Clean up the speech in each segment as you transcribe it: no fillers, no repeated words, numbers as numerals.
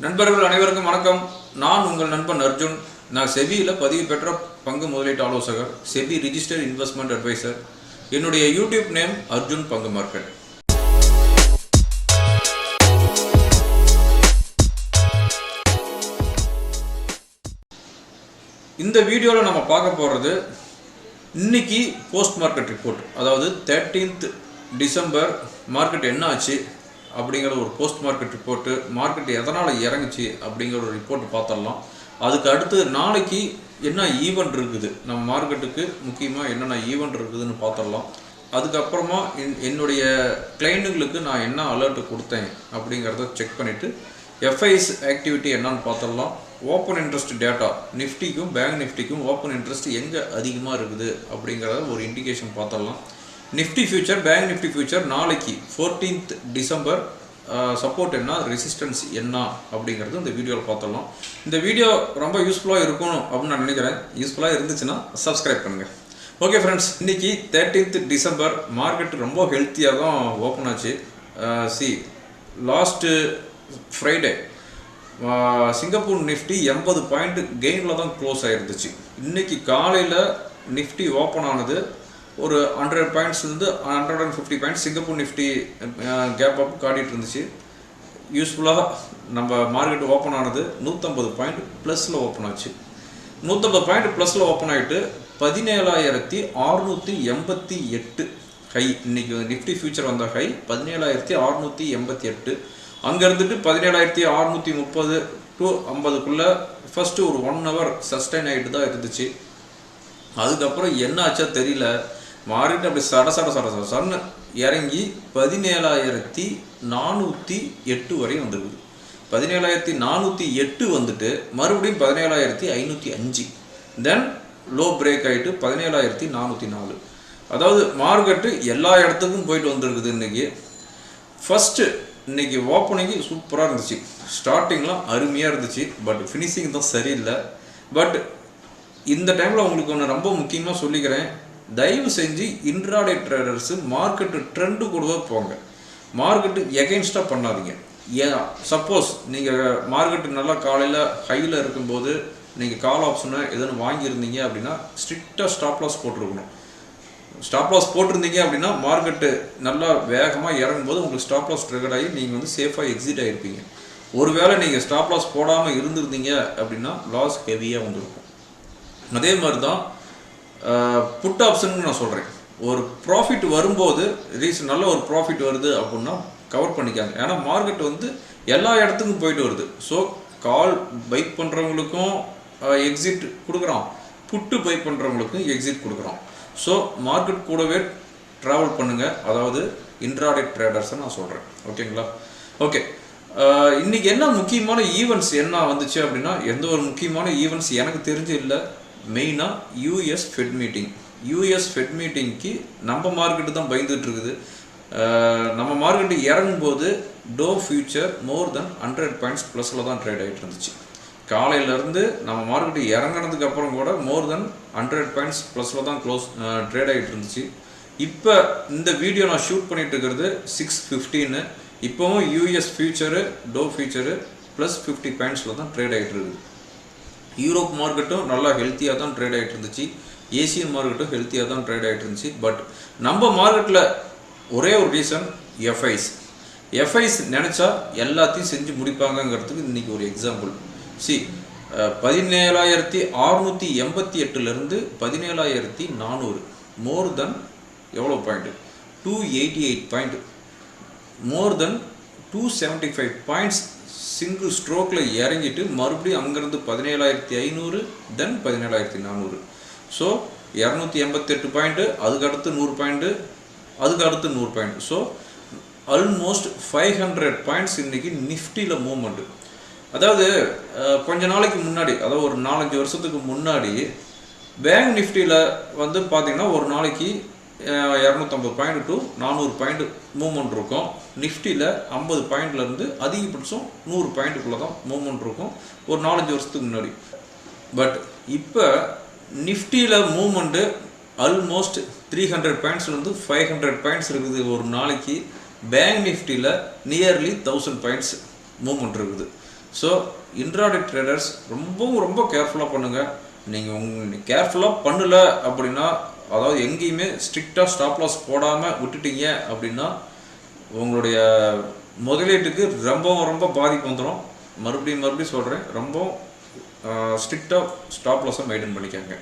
நண்பர்கள் அனைவருக்கும் வணக்கம். நான் உங்கள் நண்பன் அர்ஜுன். நான் செபியில் பதிவு பெற்ற பங்கு முதலீட்டு ஆலோசகர், செபி ரிஜிஸ்டர் இன்வெஸ்ட்மெண்ட் அட்வைசர். என்னுடைய யூடியூப் நேம் அர்ஜுன் பங்கு மார்க்கெட். இந்த வீடியோவில் நம்ம பார்க்க போகிறது இன்னைக்கு போஸ்ட் மார்க்கெட் ரிப்போர்ட், அதாவது 13th டிசம்பர் மார்க்கெட் என்ன ஆச்சு அப்படிங்கிற ஒரு போஸ்ட் மார்க்கெட் ரிப்போர்ட்டு. மார்க்கெட் எதனால் இறங்குச்சு அப்படிங்கிற ஒரு ரிப்போர்ட் பார்த்துடலாம். அதுக்கு அடுத்து நாளைக்கு என்ன ஈவெண்ட் இருக்குது, நம்ம மார்க்கெட்டுக்கு முக்கியமாக என்னென்ன ஈவெண்ட் இருக்குதுன்னு பார்த்துடலாம். அதுக்கப்புறமா என்னுடைய கிளைண்ட்டுங்களுக்கு நான் என்ன அலர்ட் கொடுத்தேன் அப்படிங்கிறத செக் பண்ணிவிட்டு எஃப்ஐஸ் ஆக்டிவிட்டி என்னன்னு பார்த்துடலாம். ஓப்பன் இன்ட்ரெஸ்ட் டேட்டா, நிஃப்டிக்கும் பேங்க் நிஃப்டிக்கும் ஓப்பன் இன்ட்ரெஸ்ட் எங்கே அதிகமாக இருக்குது அப்படிங்கிறத ஒரு இண்டிகேஷன் பார்த்துடலாம். Nifty future, bank Nifty future நாளைக்கு 14th டிசம்பர் சப்போர்ட் என்ன, ரெசிஸ்டன்ஸ் என்ன அப்படிங்கிறது இந்த வீடியோவில் பார்த்துடலாம். இந்த வீடியோ ரொம்ப யூஸ்ஃபுல்லாக இருக்கணும் அப்படின்னு நான் நினைக்கிறேன். யூஸ்ஃபுல்லாக இருந்துச்சுன்னா சப்ஸ்கிரைப் பண்ணுங்கள். ஓகே ஃப்ரெண்ட்ஸ், இன்றைக்கி 13th டிசம்பர் மார்க்கெட் ரொம்ப ஹெல்த்தியாக தான் ஓப்பன் ஆச்சு. Last Friday Singapore Nifty 80 point கெயினில் தான் க்ளோஸ் ஆகிருந்துச்சு. இன்றைக்கி காலையில் நிஃப்டி ஓப்பன் ஆனது ஒரு 100 பாயிண்ட்ஸ்லேருந்து 150 points Singapore Nifty gap up காட்டிகிட்டு இருந்துச்சு. யூஸ்ஃபுல்லாக நம்ம மார்க்கெட் ஓப்பன் ஆனது 150 பாயிண்ட் ப்ளஸில் ஓப்பன் ஆச்சு. 150 பாயிண்ட் ப்ளஸில் ஓப்பன் ஆகிட்டு 17,688 ஹை. இன்றைக்கி நிஃப்டி ஃபியூச்சர் வந்த ஹை 17,688. அங்கே இருந்துட்டு 17,630 to 50க்குள்ளே ஃபஸ்ட்டு ஒரு 1 hour சஸ்டைன் ஆகிட்டு தான் இருந்துச்சு. அதுக்கப்புறம் என்ன ஆச்சா தெரியல, மார்க்கெட் அப்படி சடன்னு இறங்கி 17,408 வரையும் வந்துருக்குது. 17,408 வந்துட்டு மறுபடியும் 17,505, தென் லோ பிரேக் ஆகிட்டு 17,404. அதாவது மார்க்கெட்டு எல்லா இடத்துக்கும் போயிட்டு வந்துருக்குது. இன்றைக்கி ஃபஸ்ட்டு இன்றைக்கி ஓப்பனிங்கு சூப்பராக இருந்துச்சு. ஸ்டார்டிங்லாம் அருமையாக இருந்துச்சு, பட் ஃபினிஷிங் தான் சரியில்லை. பட் இந்த டைமில் உங்களுக்கு ஒன்று ரொம்ப முக்கியமாக சொல்லிக்கிறேன், தயவு செஞ்சு இன்ட்ராடே ட்ரேடர்ஸு மார்க்கெட்டு ட்ரெண்டு கூடவே போங்க. மார்க்கெட்டு எகென்ஸ்டாக பண்ணாதீங்க. சப்போஸ் நீங்கள் மார்க்கெட்டு நல்லா காலையில் ஹையில் இருக்கும்போது நீங்கள் கால் ஆப்ஷனை எதுன்னு வாங்கியிருந்தீங்க அப்படின்னா ஸ்ட்ரிக்டாக ஸ்டாப் லாஸ் போட்டிருக்கணும். ஸ்டாப் லாஸ் போட்டிருந்தீங்க அப்படின்னா மார்க்கெட்டு நல்லா வேகமாக இறங்கும்போது உங்களுக்கு ஸ்டாப் லாஸ் ட்ரிகர் ஆகி நீங்கள் வந்து சேஃபாக எக்ஸிட் ஆகிருப்பீங்க. ஒருவேளை நீங்கள் ஸ்டாப் லாஸ் போடாமல் இருந்திருந்தீங்க அப்படின்னா லாஸ் ஹெவியாக வந்துருக்கும். அதே மாதிரி தான் புட் ஆப்ஷன் நான் சொல்கிறேன். ஒரு ப்ராஃபிட் வரும்போது நல்ல ஒரு ப்ராஃபிட் வருது அப்படின்னா கவர் பண்ணிக்காங்க. ஏன்னா மார்க்கெட் வந்து எல்லா இடத்துக்கும் போயிட்டு வருது. ஸோ கால் பை பண்ணுறவங்களுக்கும் எக்ஸிட் கொடுக்குறோம், புட்டு பை பண்ணுறவங்களுக்கும் எக்ஸிட் கொடுக்குறோம். ஸோ மார்க்கெட் கூடவே ட்ராவல் பண்ணுங்கள், அதாவது இன்ட்ராடே ட்ரேடர்ஸை நான் சொல்கிறேன். ஓகேங்களா? ஓகே, இன்றைக்கி என்ன முக்கியமான ஈவெண்ட்ஸ் என்ன வந்துச்சு அப்படின்னா, எந்த ஒரு முக்கியமான ஈவெண்ட்ஸ் எனக்கு தெரிஞ்சு இல்லை. மெயினாக US fed meeting. US fed மீட்டிங்க்கு நம்ம மார்க்கெட்டு தான் பயந்துட்டு இருக்குது. நம்ம மார்க்கெட்டு இறங்கும்போது to future more then 100 points ப்ளஸில் தான் ட்ரேட் ஆகிட்டு இருந்துச்சு. காலையிலேருந்து நம்ம மார்க்கெட்டு இறங்கினதுக்கு அப்புறம் கூட மோர் தென் 100 பாயிண்ட்ஸ் ப்ளஸில் தான் ட்ரேட் ஆகிட்டு இருந்துச்சு. இப்போ இந்த வீடியோ நான் ஷூட் பண்ணிகிட்டு இருக்கிறது 6:15. இப்போவும் US future to future plus 50 பாயிண்ட்ஸில் தான் ட்ரேட் ஆகிட்டு இருக்குது. யூரோப் மார்க்கெட்டும் நல்லா ஹெல்த்தியாக தான் ட்ரேட் ஆகிட்டு இருந்துச்சு. ஏசியன் மார்க்கெட்டும் ஹெல்த்தியாக தான் ட்ரேட் ஆகிட்டு இருந்துச்சு. பட் நம்ம மார்க்கெட்டில் ஒரே ஒரு ரீசன், எஃப்ஐஸ் நினச்சா எல்லாத்தையும் செஞ்சு முடிப்பாங்கங்கிறதுக்கு இன்றைக்கி ஒரு எக்ஸாம்பிள். 17,688லேருந்து 17,400 மோர் தென் எவ்வளோ பாயிண்ட்டு, 288 பாயிண்ட், மோர் தென் 275 பாயிண்ட்ஸ் சிங்கிள் ஸ்ட்ரோக்கில் இறங்கிட்டு மறுபடியும் அங்கேருந்து 17,500 தென் 17,400. ஸோ 288 பாயிண்ட்டு, அதுக்கடுத்து 100 பாயிண்ட்டு, அதுக்கடுத்து 100 பாயிண்ட். ஸோ ஆல்மோஸ்ட் 500 பாயிண்ட்ஸ் இன்றைக்கி நிஃப்டியில் மூவ்மெண்ட்டு. அதாவது கொஞ்ச நாளைக்கு முன்னாடி, அதாவது ஒரு 4-5 வருஷத்துக்கு முன்னாடி பேங்க் நிஃப்டியில் வந்து பார்த்திங்கன்னா ஒரு நாளைக்கு 250 பாயிண்ட் டு 400 பாயிண்ட் மூவ்மெண்ட் இருக்கும். நிஃப்டியில் 50 பாயிண்ட்லேருந்து அதிகபட்சம் 100 பாயிண்ட்டுக்குள்ளே தான் மூவ்மெண்ட் இருக்கும் ஒரு 4-5 வருஷத்துக்கு முன்னாடி. பட் இப்போ நிஃப்டியில் மூவ்மெண்ட்டு ஆல்மோஸ்ட் 300 பாயிண்ட்ஸ்லேருந்து 500 பாயிண்ட்ஸ் இருக்குது ஒரு நாளைக்கு. பேங்க் நிஃப்டியில் நியர்லி 1000 பாயிண்ட்ஸ் மூவ்மெண்ட் இருக்குது. ஸோ இன்ட்ராடே ட்ரேடர்ஸ் ரொம்ப கேர்ஃபுல்லாக பண்ணுங்கள். நீங்கள் கேர்ஃபுல்லாக பண்ணல அப்படின்னா, அதாவது எங்கேயுமே ஸ்ட்ரிக்டாக ஸ்டாப் லாஸ் போடாமல் விட்டுட்டீங்க அப்படின்னா உங்களுடைய முதலீட்டுக்கு ரொம்ப பாதிப்பு வந்துடும். மறுபடியும் சொல்கிறேன், ரொம்ப ஸ்ட்ரிக்டாக ஸ்டாப் லாஸை மெயின்டைன் பண்ணிக்காங்க.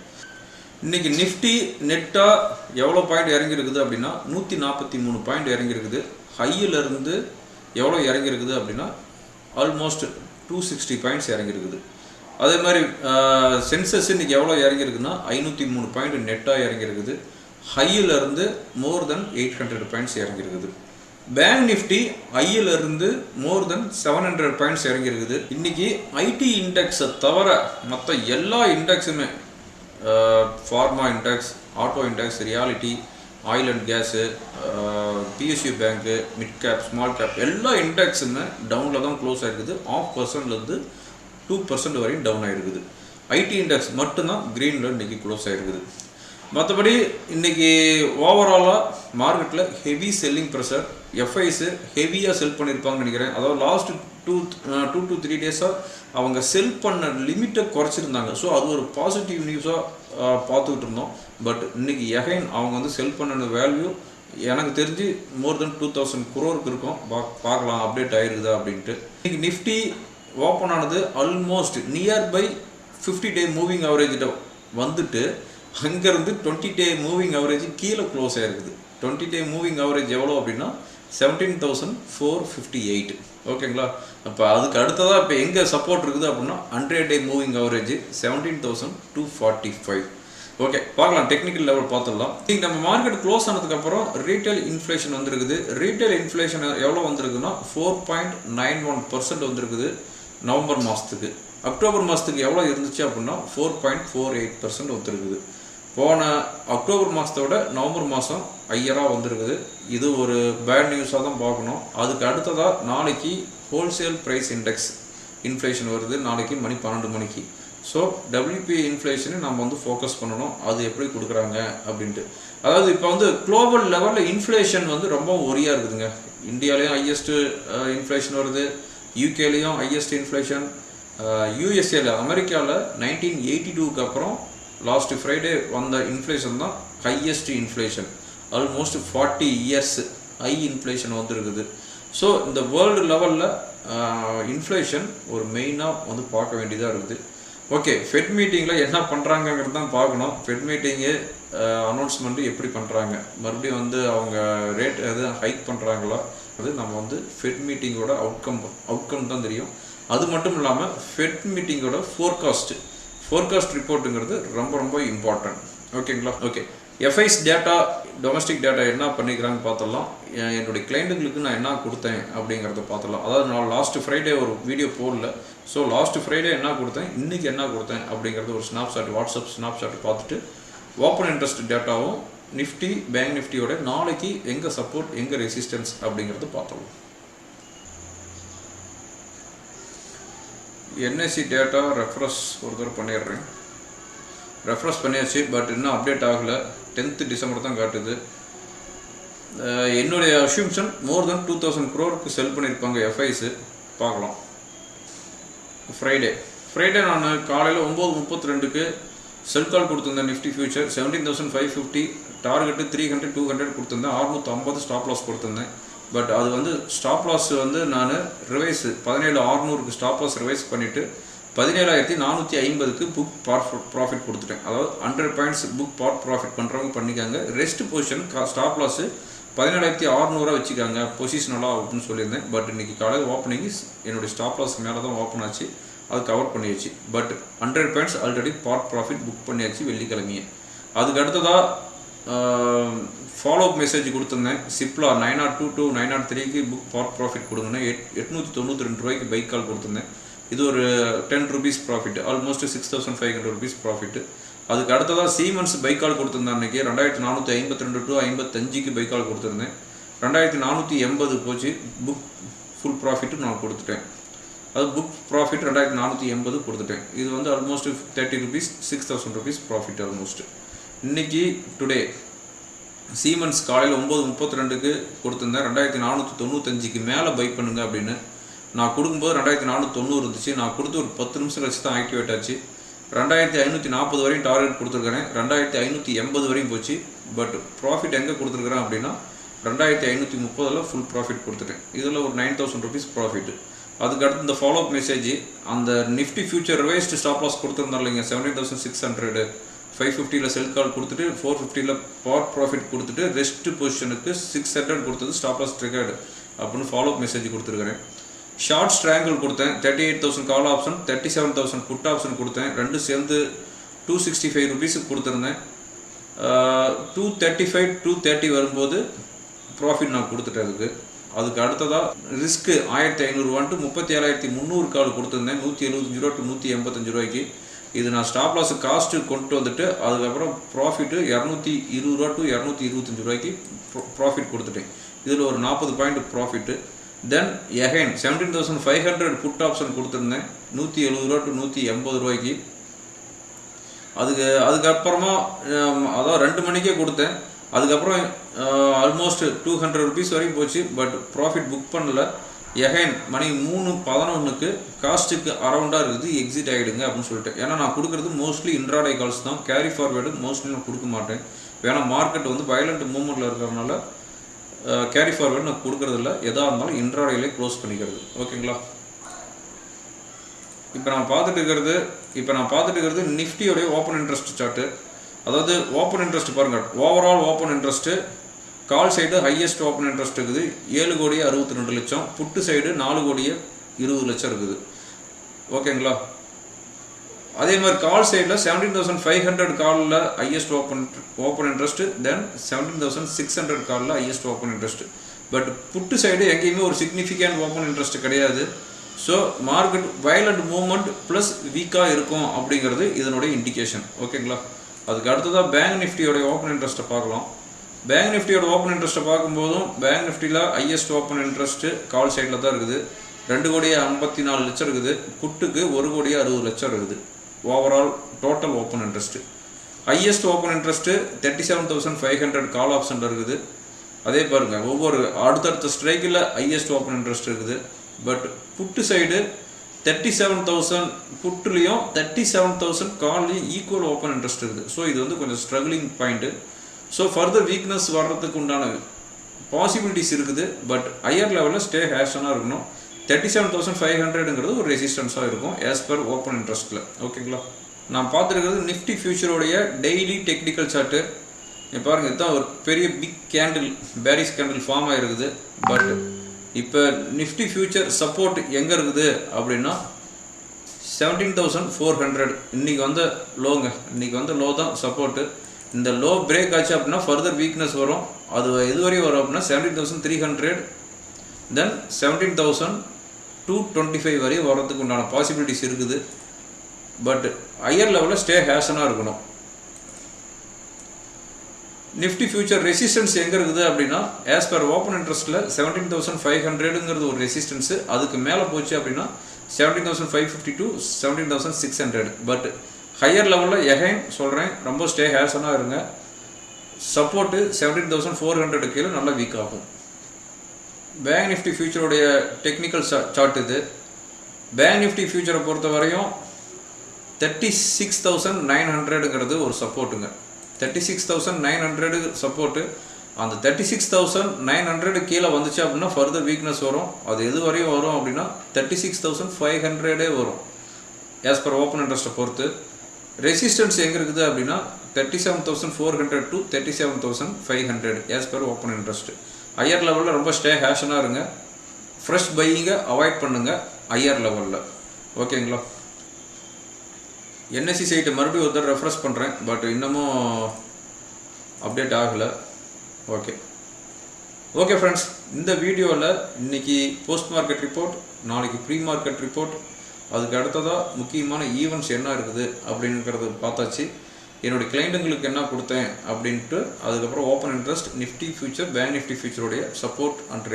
இன்றைக்கி நிஃப்டி நெட்டாக எவ்வளோ பாயிண்ட் இறங்கியிருக்குது அப்படின்னா 143 பாயிண்ட் இறங்கியிருக்குது. ஹையிலேருந்து எவ்வளோ இறங்கியிருக்குது அப்படின்னா ஆல்மோஸ்ட் 260 பாயிண்ட்ஸ் இறங்கியிருக்குது. அதே மாதிரி சென்சஸ் இன்றைக்கி எவ்வளோ இறங்கியிருக்குன்னா 503 பாயிண்ட் நெட்டாக இறங்கியிருக்குது. ஹையிலேருந்து மோர் தென் 800 பாயிண்ட்ஸ் இறங்கியிருக்குது. பேங்க் நிஃப்டி ஐயிலிருந்து மோர் தென் 700 பாயிண்ட்ஸ் இறங்கியிருக்குது. இன்றைக்கி ஐடி இண்டெக்ஸை தவிர மற்ற எல்லா இண்டெக்ஸுமே, pharma index, auto index, reality, oil and gas, PSU bank, mid cap, small cap எல்லா இண்டெக்ஸுமே டவுனில் தான் க்ளோஸ் ஆகிருக்குது. 0.5%லேருந்து 2% வரையும் டவுன் ஆகிருக்குது. ஐடி இண்டெக்ஸ் மட்டும்தான் க்ரீனில் இன்றைக்கி க்ளோஸ் ஆகிருக்குது. மற்றபடி இன்றைக்கி ஓவராலாக மார்க்கெட்டில் ஹெவி செல்லிங் ப்ரெஷர். எஃப்ஐஸு ஹெவியாக செல் பண்ணியிருப்பாங்கன்னு நினைக்கிறேன். அதாவது லாஸ்ட் 2 to 3 டேஸாக அவங்க செல் பண்ண லிமிட்டை குறைச்சிருந்தாங்க. ஸோ அது ஒரு பாசிட்டிவ் நியூஸாக பார்த்துக்கிட்டு இருந்தோம். பட் இன்றைக்கி எகைன் அவங்க வந்து செல் பண்ணின வேல்யூ எனக்கு தெரிஞ்சு மோர் தென் 2000 crore இருக்கும். பார்க்கலாம் அப்டேட் ஆகிருக்குதா அப்படின்ட்டு. இன்றைக்கி நிஃப்டி ஓப்பன் ஆனது ஆல்மோஸ்ட் நியர்பை 50-day மூவிங் ஆவரேஜிட்ட வந்துட்டு அங்கேருந்து 20-day மூவிங் ஆவரேஜ் கீழே க்ளோஸ் ஆகிருக்குது. 20-day மூவிங் ஆவரேஜ் எவ்வளோ அப்படின்னா 17,458. ஓகேங்களா? அப்போ அதுக்கு அடுத்ததாக இப்போ எங்கே சப்போர்ட் இருக்குது அப்படின்னா 100-day மூவிங் ஆவரேஜ் 17,245. ஓகே, பார்க்கலாம். டெக்னிக்கல் லெவல் பார்த்துடலாம். இன்றைக்கி நம்ம மார்க்கெட் க்ளோஸ் ஆனதுக்கப்புறம் ரீட்டைல் இன்ஃப்ளேஷன் வந்துருக்குது. ரீட்டைல் இன்ஃப்ளேஷன் எவ்வளோ வந்திருக்குன்னா 4.91% வந்திருக்குது நவம்பர் மாதத்துக்கு. அக்டோபர் மாதத்துக்கு எவ்வளோ இருந்துச்சு அப்படின்னா 4.48% வந்துருக்குது. போன அக்டோபர் மாதத்தோட நவம்பர் மாதம் ஹையராக வந்திருக்குது. இது ஒரு பேட் நியூஸாக தான் பார்க்கணும். அதுக்கு அடுத்ததாக நாளைக்கு ஹோல்சேல் ப்ரைஸ் இண்டெக்ஸ் இன்ஃப்ளேஷன் வருது, நாளைக்கு மணி 12 மணிக்கு. ஸோ WPI இன்ஃப்ளேஷனை நம்ம வந்து ஃபோக்கஸ் பண்ணணும், அது எப்படி கொடுக்குறாங்க அப்படின்ட்டு. அதாவது இப்போ வந்து குளோபல் லெவலில் இன்ஃப்ளேஷன் வந்து ரொம்ப ஒரியாக இருக்குதுங்க. இந்தியாவிலையும் ஹையஸ்ட்டு இன்ஃப்ளேஷன் வருது, யூகேலேயும் ஹையஸ்ட் இன்ஃப்ளேஷன், யூஎஸ்ஏல அமெரிக்காவில் 1982க்கு அப்புறம் லாஸ்ட் ஃப்ரைடே வந்த இன்ஃப்ளேஷன் தான் highest inflation. Almost 40 years high inflation வந்துருக்குது. ஸோ இந்த வேர்ல்டு லெவலில் இன்ஃப்ளேஷன் ஒரு மெயினாக வந்து பார்க்க வேண்டியதாக இருக்குது. ஓகே, ஃபெட் மீட்டிங்கில் என்ன பண்ணுறாங்கங்கிறது தான் பார்க்கணும். ஃபெட் மீட்டிங்கு அனௌன்ஸ்மெண்ட்டு எப்படி பண்ணுறாங்க, மறுபடியும் வந்து அவங்க ரேட் எதுவும் ஹைக் பண்ணுறாங்களா, அது நம்ம வந்து ஃபெட் மீட்டிங்கோட அவுட்கம் தான் தெரியும். அது மட்டும் இல்லாமல் ஃபெட் மீட்டிங்கோட ஃபோர்காஸ்ட் ரிப்போர்ட்டுங்கிறது ரொம்ப இம்பார்ட்டன்ட். ஓகேங்களா? Okay, FIs data, domestic data என்ன பண்ணிக்கிறாங்க பார்த்துடலாம். என்னுடைய கிளைண்ட்டுங்களுக்கு நான் என்ன கொடுத்தேன் அப்படிங்கிறத பார்த்துடலாம். அதாவது நான் லாஸ்ட் ஃப்ரைடே ஒரு வீடியோ போடல. ஸோ லாஸ்ட் ஃப்ரைடே என்ன கொடுத்தேன், இன்றைக்கி என்ன கொடுத்தேன் அப்படிங்கிறது ஒரு வாட்ஸ்அப் ஸ்னாப்ஷாட் பார்த்துட்டு ஓப்பன் இன்ட்ரெஸ்ட் டேட்டாவும் நிஃப்டி, பேங்க் நிஃப்டியோட நாளைக்கு எங்கே சப்போர்ட் எங்கே ரெசிஸ்டன்ஸ் அப்படிங்கிறது பார்த்துடலாம். என்எஸ்சி டேட்டா ரெஃப்ரெஷ் ஒரு தடவை பண்ணிடுறேன். ரெஃப்ரெஷ் பண்ணியாச்சு, பட் இன்னும் அப்டேட் ஆகலை. 10th டிசம்பர் தான் காட்டுது. என்னுடைய அஷ்யூம்ஷன் மோர் தென் 2000 crore செல் பண்ணியிருப்பாங்க எஃப்ஐஸு. பார்க்கலாம். ஃப்ரைடே நான் காலையில் 9:32க்கு செல் கால் கொடுத்துருந்தேன். நிஃப்டி ஃபியூச்சர் 17,550, டார்கெட்டு 300 200 கொடுத்துருந்தேன். 650 ஸ்டாப் லாஸ் கொடுத்துருந்தேன். பட் அது வந்து ஸ்டாப் லாஸ் வந்து நான் ரிவைஸ் 17,600க்கு ஸ்டாப் லாஸ் ரிவைஸ் பண்ணிவிட்டு 17,450க்கு புக் ப்ராஃபிட் கொடுத்துட்டேன். அதாவது 100 பாயிண்ட்ஸ் புக் ப்ராஃபிட் பண்ணுறவங்க பண்ணிக்காங்க. ரெஸ்ட் பொசிஷன் ஸ்டாப் லாஸு 17,600 வச்சுக்காங்க, பொசிஷனலாக அப்படின்னு சொல்லியிருந்தேன். பட் இன்றைக்கி காலையில் ஓப்பனிங் என்னுடைய ஸ்டாப் லாஸ் மேலே தான் ஓப்பன் ஆச்சு, அது கவர் பண்ணியாச்சு. But 100 points already profit book பண்ணியாச்சு வெள்ளிக்கிழமையே. அதுக்கு அடுத்ததாக ஃபாலோ அப் மெசேஜ் கொடுத்துருந்தேன். சிப்லா 902 to 903க்கு புக் ப்ராஃபிட் கொடுங்கன்னு 892 ரூபாய்க்கு பைக் கால் கொடுத்துருந்தேன். இது ஒரு 10 rupees profit, almost 6,500 rupees profit. அதுக்கு அடுத்ததாக சீமென்ஸ் பைக் கால் கொடுத்துருந்தேன். அன்றைக்கி 2,452 to 55க்கு பைக் கால் கொடுத்துருந்தேன். 2,480 போச்சு. புக் ஃபுல் ப்ராஃபிட்டு நான் கொடுத்துட்டேன். அது புக் ப்ராஃபிட் 2,480 கொடுத்துட்டேன். இது வந்து almost 30 rupees, 6,000 rupees profit almost. இன்றைக்கி டுடே சீமென்ஸ் காலையில் 9:32க்கு கொடுத்துருந்தேன். 2,495க்கு மேலே பை பண்ணுங்க அப்படின்னு நான் கொடுக்கும்போது 2490 இருந்துச்சு. நான் கொடுத்து ஒரு 10 நிமிஷம் கழிச்சு தான் ஆக்டிவேட் ஆச்சு. 2540 வரையும் டார்கெட் கொடுத்துருக்கிறேன். 2580 வரையும் போச்சு. பட் ப்ராஃபிட் எங்கே கொடுத்துருக்குறேன் அப்படின்னா 2530 ஃபுல் ப்ராஃபிட் கொடுத்துட்டேன். இதில் ஒரு 9000 rupees ப்ராஃபிட்டு. அதுக்கு அடுத்து இந்த ஃபாலோ அப் மெசேஜ் அந்த Nifty future revised stop loss கொடுத்துருந்தோம் இல்லைங்க 17,600 550 செல் கால் கொடுத்துட்டு 450 பார்ட் ப்ராஃபிட் கொடுத்துட்டு ரெஸ்ட் பொசிஷனுக்கு 600 கொடுத்தது ஸ்டாப் லாஸ் ட்ரிகர்டு அப்படின்னு ஃபாலோ அப் மெசேஜ் கொடுத்துருக்கிறேன். ஷார்ட் ஸ்ட்ராங்கிள் கொடுத்தேன் 38,000 கால் ஆப்ஷன் 37,000 புட் ஆப்ஷன் கொடுத்தேன். ரெண்டு சேர்ந்து 265 rupees கொடுத்துருந்தேன். 235 230 வரும்போது ப்ராஃபிட் நான் கொடுத்துட்டேன். அதுக்கு அடுத்ததாக ரிஸ்க்கு 1500 37,300 கால் கொடுத்துருந்தேன் 175 to 185 ரூபாய்க்கு. இது நான் ஸ்டாப் லாஸ் காஸ்ட்டு கொண்டு வந்துட்டு அதுக்கப்புறம் ப்ராஃபிட்டு 220 to 225 ரூபாய்க்கு ப்ராஃபிட் கொடுத்துட்டேன். இதில் ஒரு 40 point profit. Then again 17,500 put option கொடுத்துருந்தேன் 170 to 180 ரூபாய்க்கு. அதுக்கப்புறமா அதான் 2 மணிக்கே கொடுத்தேன். அதுக்கப்புறம் ஆல்மோஸ்ட் 200 rupees வரைக்கும் போச்சு. பட் ப்ராஃபிட் புக் பண்ணல. எகைன் மணி 3:11 காஸ்ட்டுக்கு அரௌண்டாக இருக்குது, எக்ஸிட் ஆகிடுங்க அப்படின்னு சொல்லிட்டு. ஏன்னா நான் கொடுக்குறது மோஸ்ட்லி இன்ட்ராடே கால்ஸ் தான், கேரி ஃபார்வேர்டு மோஸ்ட்லி நான் கொடுக்க மாட்டேன். ஏன்னா மார்க்கெட் வந்து வயலண்ட் மூவ்மெண்ட்டில் இருக்கிறதுனால கேரி ஃபார்வேர்டு நான் கொடுக்குறதில்ல. எதாக இருந்தாலும் இன்ட்ராடேலே க்ளோஸ் பண்ணிக்கிறது. ஓகேங்களா? இப்போ நான் பார்த்துட்டு இருக்கிறது நிஃப்டியோடைய ஓப்பன் இன்ட்ரெஸ்ட் சார்ட்டு. அதாவது ஓப்பன் இன்ட்ரெஸ்ட் பாருங்கள், overall open interest call side highest open interest இருக்குது 7,62,00,000. புட்டு சைடு 4,20,00,000 இருக்குது. ஓகேங்களா? அதே மாதிரி கால் சைடில் 17,500 காலில் ஹையஸ்ட் ஓப்பன் இன்ட்ரெஸ்ட்டு, தென் 17,600 காலில் highest open interest. But put side எங்கேயுமே ஒரு சிக்னிஃபிகண்ட் ஓப்பன் இன்ட்ரெஸ்ட் கிடையாது. So market violent movement plus வீக்காக இருக்கும் அப்படிங்கிறது இதனுடைய இண்டிகேஷன். ஓகேங்களா? அதுக்கு அடுத்ததாக பேங்க் நிஃப்டியோடைய ஓப்பன் இன்ட்ரெஸ்ட்டை பார்க்கலாம். பேங்க் நிஃப்டியோட ஓப்பன் இன்ட்ரெஸ்ட்டை பார்க்கும்போதும் பேங்க் நிஃப்டியில் ஹையஸ்ட் ஓப்பன் இன்ட்ரெஸ்ட்டு கால் சைடில் தான் இருக்குது 2,54,00,000 இருக்குது. புட்டுக்கு 1,60,00,000 இருக்குது. Overall total open interest highest open interest 37,500 call ஆப்ஷனில் இருக்குது. அதே பாருங்கள், ஒவ்வொரு அடுத்தடுத்த ஸ்ட்ரைக்கில் ஹையஸ்ட் ஓப்பன் இன்ட்ரெஸ்ட் இருக்குது. பட் புட்டு சைடு 37,000 புட்டுலேயும் 37,000 கால்லையும் ஈக்குவல் ஓப்பன் இன்ட்ரெஸ்ட் இருக்குது. ஸோ இது வந்து கொஞ்சம் struggling point. So further weakness வர்றதுக்கு உண்டான பாசிபிலிட்டிஸ் இருக்குது. பட் ஹையர் லெவலில் ஸ்டே ஹேஷனாக இருக்கணும். 37,500ங்கிறது ஒரு ரெசிஸ்டன்ஸாக இருக்கும் ஆஸ் பர் ஓப்பன் இன்ட்ரெஸ்ட்டில். ஓகேங்களா? நான் பார்த்துருக்கிறது நிஃப்டி ஃபியூச்சரோடைய டெய்லி டெக்னிக்கல் சார்ட்டு. இப்போ பாருங்கள், இதுதான் ஒரு பெரிய big candle, bearish candle form ஆகிருக்குது. பட் இப்போ நிஃப்டி ஃபியூச்சர் சப்போர்ட் எங்கே இருக்குது அப்படின்னா 17,400 இன்றைக்கி வந்து லோங்க. இன்றைக்கி வந்து லோ தான் சப்போர்ட்டு. இந்த லோ பிரேக் ஆச்சு அப்படின்னா ஃபர்தர் வீக்னஸ் வரும். அது எதுவரையும் வரும் அப்படின்னா 17,300 தென் 17,225 வரையும் வர்றதுக்கு உண்டான பாசிபிலிட்டிஸ் இருக்குது. பட் ஹையர் லெவலில் ஸ்டே ஹேஷனாக இருக்கணும். நிஃப்டி ஃபியூச்சர் ரெசிஸ்டன்ஸ் எங்கே இருக்குது அப்படின்னா ஆஸ் பர் ஓப்பன் இன்ட்ரெஸ்ட்டில் 17,500ங்கிறது ஒரு ரெசிஸ்டன்ஸு. அதுக்கு மேலே போச்சு அப்படின்னா 17,550 to 17,600. பட் ஹையர் லெவலில் எகைன் சொல்கிறேன், ரொம்ப ஸ்டே ஹேஷனாக இருங்க. சப்போர்ட்டு 17,400 கீழே நல்லா வீக் ஆகும். பேங்க் நிஃப்டி ஃபியூச்சருடைய டெக்னிக்கல் சார்ட் இது. பேங்க் நிஃப்டி ஃபியூச்சரை பொறுத்த வரையும் 36,900ங்கிறது ஒரு சப்போர்ட்டுங்க. 36,900 சப்போர்ட்டு. அந்த 36,900 கீழே வந்துச்சு அப்படின்னா ஃபர்தர் வீக்னஸ் வரும். அது எது வரையும் வரும் அப்படின்னா 36,500 வரும் ஆஸ் பர் ஓப்பன் இன்ட்ரெஸ்ட்டை பொறுத்து. ரெசிஸ்டன்ஸ் எங்கே இருக்குது அப்படின்னா 37,400 to 37,500 as per open interest. Higher லெவலில் ரொம்ப ஸ்டே ஹேஷனாக இருங்க. ஃப்ரெஷ் பையிங்கை அவாய்ட் பண்ணுங்கள் ஹையர் லெவலில். ஓகேங்களா? என்எஸ்சி சைட்டை மறுபடியும் ஒரு தடவை ரெஃப்ரெஷ் பண்ணுறேன். பட் இன்னமும் அப்டேட் ஆகலை. ஓகே ஃப்ரெண்ட்ஸ், இந்த வீடியோவில் இன்றைக்கி போஸ்ட் மார்க்கெட் ரிப்போர்ட், நாளைக்கு ப்ரீ மார்க்கெட் ரிப்போர்ட், அதுக்கு அடுத்ததாக முக்கியமான ஈவெண்ட்ஸ் என்ன இருக்குது அப்படிங்கிறத பார்த்தாச்சு. என்னுடைய கிளைண்ட்டுங்களுக்கு என்ன கொடுத்தேன் அப்படின்ட்டு, அதுக்கப்புறம் open interest, Nifty future, bank Nifty ஃபியூச்சருடைய சப்போர்ட் அண்ட்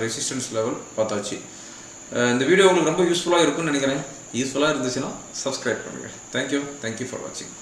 ரெசிஸ்டன்ஸ் லெவல் பார்த்தாச்சு. இந்த வீடியோ உங்களுக்கு ரொம்ப யூஸ்ஃபுல்லாக இருக்குன்னு நினைக்கிறேன். யூஸ்ஃபுல்லாக இருந்துச்சுன்னா சப்ஸ்கிரைப் பண்ணுங்கள். தேங்க்யூ ஃபார் வாட்சிங்.